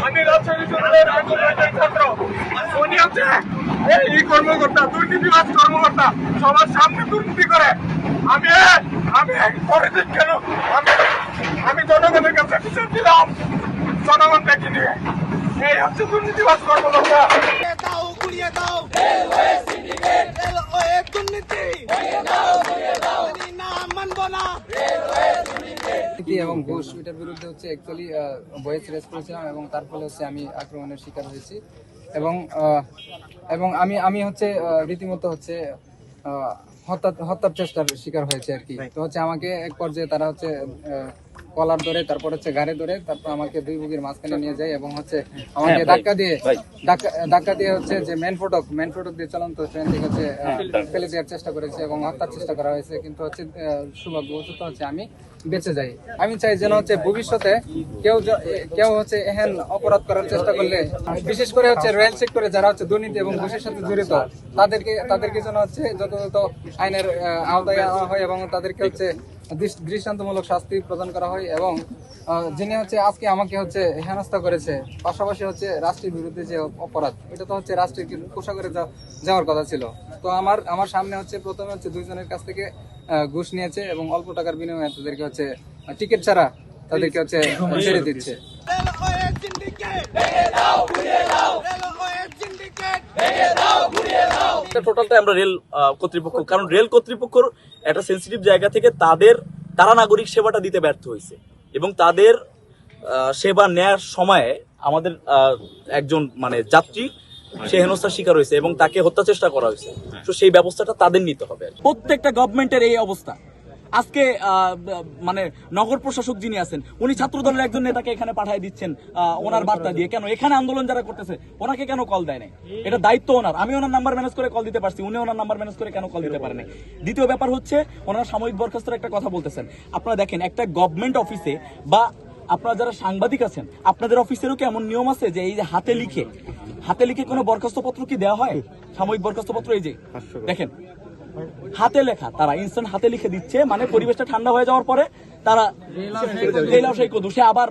আমি রাজশাহী বিশ্ববিদ্যালয়ের আন্দোলনের ছাত্র। উনি হচ্ছে এই কর্মকর্তা, দুর্নীতিবাজ কর্মকর্তা, সবার সামনে দুর্নীতি করে। আমি পরে দিন কেন আমি জনগণের কাছে বিচার দিলাম, জনগণ দেখে নিয়ে। এই হচ্ছে দুর্নীতিবাজ কর্মকর্তা। এবং ঘুষ এটার বিরুদ্ধে হচ্ছে অ্যাকচুয়ালি ভয়েস রেজ করেছিলাম এবং তার ফলে হচ্ছে আমি আক্রমণের শিকার হয়েছি এবং এবং আমি হচ্ছে রীতিমতো হচ্ছে হত্যার চেষ্টার শিকার হয়েছে আর কি। তো হচ্ছে আমাকে এক পর্যায়ে তারা হচ্ছে কলার ধরে, তারপর হচ্ছে ঘাড়ে ধরে, তারপর আমাকে দুই বুকের মাঝখানে নিয়ে যায় এবং হচ্ছে আমাকে ধাক্কা দিয়ে হচ্ছে যে মেন ফটক দিয়ে চলন্ত ট্রেন থেকে হচ্ছে ফেলে দেওয়ার চেষ্টা করেছে এবং হত্যার চেষ্টা করা হয়েছে। কিন্তু হচ্ছে সৌভাগ্যবশত হচ্ছে আমি বেঁচে যাই। আমি চাই যেন হচ্ছে ভবিষ্যতে কেউ হচ্ছে এহেন অপরাধ করার চেষ্টা করলে, বিশেষ করে হচ্ছে রেল সেক্টরে যারা হচ্ছে দুর্নীতি এবং ঘুষের সাথে জড়িত, তাদেরকে যেন হচ্ছে যথাযথ আইনের আওতায় আনা হয় এবং তাদেরকে হচ্ছে দৃষ্টান্তমূলক শাস্তি প্রদান করা হয়। এবং যিনি হচ্ছে আজকে আমাকে হচ্ছে হেনস্থা করেছে, পাশাপাশি হচ্ছে রাষ্ট্রের বিরুদ্ধে যে অপরাধ, এটা তো হচ্ছে রাষ্ট্রের কোষাগারে যাওয়ার কথা ছিল। তো আমার সামনে হচ্ছে প্রথমে হচ্ছে দুইজনের কাছ থেকে ঘুষ নিয়েছে এবং অল্প টাকার বিনিময়ে তাদেরকে হচ্ছে টিকিট ছাড়া তাদেরকে হচ্ছে ছেড়ে দিচ্ছে। টোটালটা আমরা রেল কর্তৃপক্ষ, কারণ রেল কর্তৃপক্ষর একটা সেন্সিটিভ জায়গা থেকে তারা নাগরিক সেবাটা দিতে ব্যর্থ হয়েছে এবং তাদের সেবা নেয়ার সময়ে আমাদের একজন মানে যাত্রী সে হেনস্থার শিকার হয়েছে এবং তাকে হত্যা চেষ্টা করা হয়েছে। তো সেই ব্যবস্থাটা তাদের নিতে হবে। প্রত্যেকটা গভর্নমেন্টের এই অবস্থা। আজকে মানে নগর প্রশাসক যিনি আছেন, উনি ছাত্র দলের একজন নেতাকে এখানে পাঠিয়ে দিচ্ছেন ওনার বার্তা দিয়ে। কেন এখানে আন্দোলন যারা করতেছে ওনাকে কেন কল দেয় নাই? এটা দায়িত্ব ওনার। আমি ওনার নাম্বার ম্যানেজ করে কল দিতে পারছি, উনি ওনার নাম্বার ম্যানেজ করে কেন কল দিতে পারেন? দ্বিতীয় ব্যাপার হচ্ছে ওনারা সাময়িক বরখাস্তের একটা কথা বলতেছেন। আপনারা দেখেন একটা গভর্নমেন্ট অফিসে বা আপনারা যারা সাংবাদিক আছেন, আপনাদের অফিসেরও কি এমন নিয়ম আছে যে এই যে হাতে লিখে কোনো বরখাস্ত পত্র কি দেওয়া হয়? সাময়িক বরখাস্ত পত্র এই যে দেখেন হাতে লেখা, তারা ইনস্ট্যান্ট হাতে লিখে দিচ্ছে। মানে পরিবেশটা ঠান্ডা হয়ে যাওয়ার পরে তারা সে আবার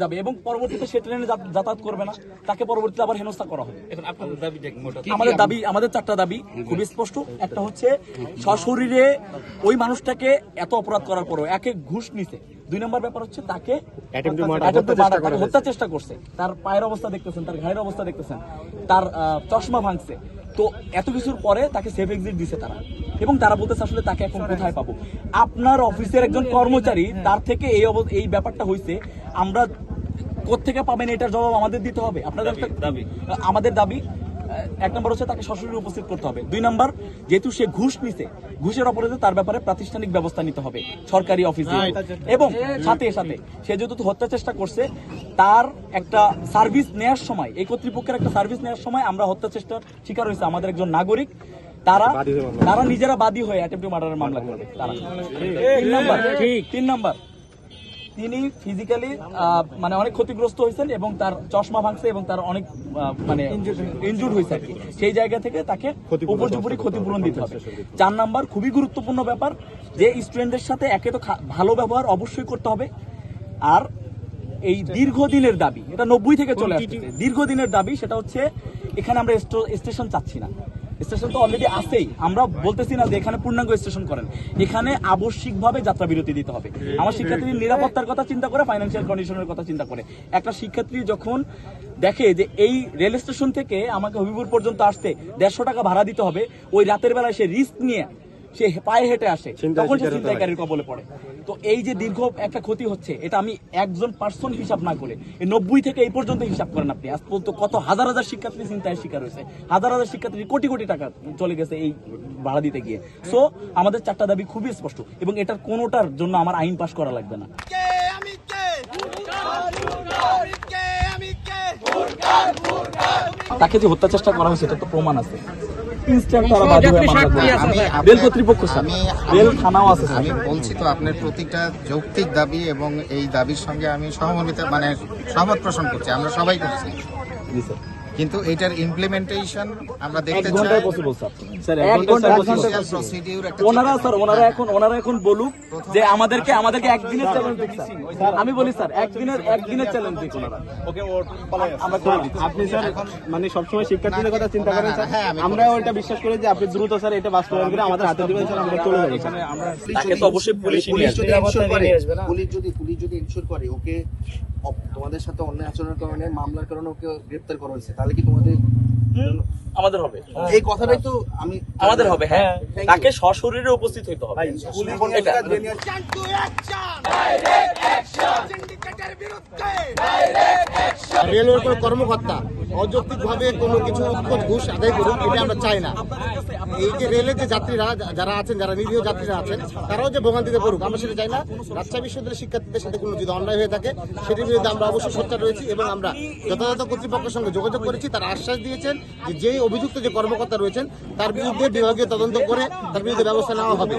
যাবে এবং পরবর্তীতে সে ট্রেনে যাতায়াত করবে না, তাকে পরবর্তীতে আবার হেনস্থা করা হবে। আমাদের চারটা দাবি খুবই স্পষ্ট। একটা হচ্ছে সশরীরে ওই মানুষটাকে এত অপরাধ করার পরও একে ঘুষ নিছে। 2 নম্বর ব্যাপার হচ্ছে তাকে হত্যার চেষ্টা করছে। তার পায়ের অবস্থা দেখতেছেন, তার ঘাড়ের অবস্থা দেখতেছেন, তার চশমা ভাঙছে। তো এত কিছুর পরে তাকে সেফ এক্সিট দিছে তারা, এবং তারা বলতেছে আসলে তাকে এখন কোথায় পাবো? আপনার অফিসের একজন কর্মচারী, তার থেকে এই ব্যাপারটা হয়েছে, আমরা কোত্থেকে পাবেন এটার জবাব আমাদের দিতে হবে। আমাদের দাবি 1 নম্বর হচ্ছে তাকে সশরীরে উপস্থিত করতে হবে। 2 নম্বর, যেহেতু সে ঘুষ নিছে, ঘুষের অপরাধে তার ব্যাপারে প্রাতিষ্ঠানিক ব্যবস্থা নিতে হবে সরকারি অফিসে। এবং সাথে সে যেহেতু হত্যা চেষ্টা করছে, তার একটা সার্ভিস নেওয়ার সময়, এই কর্তৃপক্ষের একটা সার্ভিস নেওয়ার সময় আমরা হত্যা চেষ্টার শিকার হয়েছে আমাদের একজন নাগরিক। তারা নিজেরা বাদী হয়ে অ্যাটেম্প্ট টু মার্ডারের মামলা করবে। 3 নম্বর, তিনি ফিজিক্যালি মানে অনেক ক্ষতিগ্রস্ত হয়েছেন এবং তার চশমা ভাঙছে এবং তার অনেক মানে ইনজুর্ড হয়েছে আর কি। সেই জায়গা থেকে তাকে উপর্যুপরি ক্ষতিপূরণ দিতে হবে। 4 নম্বর, খুবই গুরুত্বপূর্ণ ব্যাপার, যে স্টুডেন্টদের সাথে একে তো ভালো ব্যবহার অবশ্যই করতে হবে। আর এই দীর্ঘদিনের দাবি, এটা 90 থেকে চলে আসছে, দীর্ঘদিনের দাবি, সেটা হচ্ছে এখানে আমরা স্টেশন চাচ্ছি না। স্টেশন তো অলরেডি আছেই, আমরা বলতেছি না যে এখানে পূর্ণাঙ্গ স্টেশন করেন। এখানে আবশ্যিকভাবে যাত্রা বিরতি দিতে হবে। আমার শিক্ষার্থীর নিরাপত্তার কথা চিন্তা করে, ফাইন্যান্সিয়াল কন্ডিশনের কথা চিন্তা করে। একটা শিক্ষার্থী যখন দেখে যে এই রেল স্টেশন থেকে আমাকে হবিপুর পর্যন্ত আসতে 150 টাকা ভাড়া দিতে হবে, ওই রাতের বেলায় সে রিস্ক নিয়ে সে পায়ে হেঁটে আসে, তখন সে ছিনতাইকারীর কবলে পড়ে। তো এই যে দীর্ঘ একটা ক্ষতি হচ্ছে, এটা আমি একজন পার্সন হিসাব না করে এই 90 থেকে এই পর্যন্ত হিসাব করেন আপনি, আজ পর্যন্ত কত হাজার শিক্ষার্থী ছিনতাইয়ের শিকার হয়েছে, হাজার শিক্ষার্থী কোটি টাকা চলে গেছে এই ভাড়া দিতে গিয়ে। সো আমাদের 4টা দাবি খুবই স্পষ্ট এবং এটার কোনোটার জন্য আমার আইন পাস করা লাগবে না। তাকে যে হত্যা চেষ্টা করা হয়েছে এটা তো প্রমাণ আছে। আমি বলছি তো আপনার প্রতিটা যৌক্তিক দাবি এবং এই দাবির সঙ্গে আমি সহমত পোষণ করছি, আমরা সবাই করছি। কিন্তু এটার ইমপ্লিমেন্টেশন আমরা দেখতে এক চাই। ঘন্টায় পসিবল স্যার স্যার, এক ঘন্টায় অফিসিয়াল প্রসিডিউর একটা ওনারা এখন বলুক যে আমাদেরকে একদিনের চ্যালেঞ্জ দিক স্যার। আমি বলি স্যার একদিনের চ্যালেঞ্জ দিক ওনারা। ওকে আমরা করে দিচ্ছি। আপনি স্যার মানে সবসময় শিক্ষার্থীদের কথা চিন্তা করেন স্যার। হ্যাঁ, আমি আমরা ওইটা বিশ্বাস করি যে আপনি দ্রুত স্যার এটা বাস্তবায়ন করে আমাদের হাতে দিবেন স্যার, আমরা চলে যাবো স্যার। তাকে তো অবশ্যই পুলিশ নিয়ে আসবে। পুলিশ যদি ইনশিওর করে ওকে তোমাদের সাথে অন্যায় আচরণের কারণে মামলার কারণে ওকে গ্রেফতার করা হয়েছে, তাহলে কি তোমাদের আমাদের হবে, এই কথাটাই তো আমি আমাদের হবে। হ্যাঁ, তাকে সশরীরে উপস্থিত হইতে হবে। এটা রেলওয়ের কোনো কর্মকর্তা অযৌক্তিকভাবে কোনো কিছু ঘুষ আদায় করুক, এটা আমরা চাই না। এই যে রেলের যে যাত্রীরা যারা আছেন, যারা নিরীহ যাত্রীরা আছেন, তারাও যে ভোগান্তিতে পড়ুক, আমরা সেটা চাই না। রাজশাহী বিশ্ববিদ্যালয়ের শিক্ষার্থীদের সাথে কোনো যদি অন্যায় হয়ে থাকে সেটির বিরুদ্ধে আমরা অবশ্যই সোচ্চার রয়েছি এবং আমরা যথাযথ কর্তৃপক্ষের সঙ্গে যোগাযোগ করেছি। তারা আশ্বাস দিয়েছেন যে যেই অভিযুক্ত যে কর্মকর্তা রয়েছেন তার বিরুদ্ধে বিভাগীয় তদন্ত করে তার বিরুদ্ধে ব্যবস্থা নেওয়া হবে।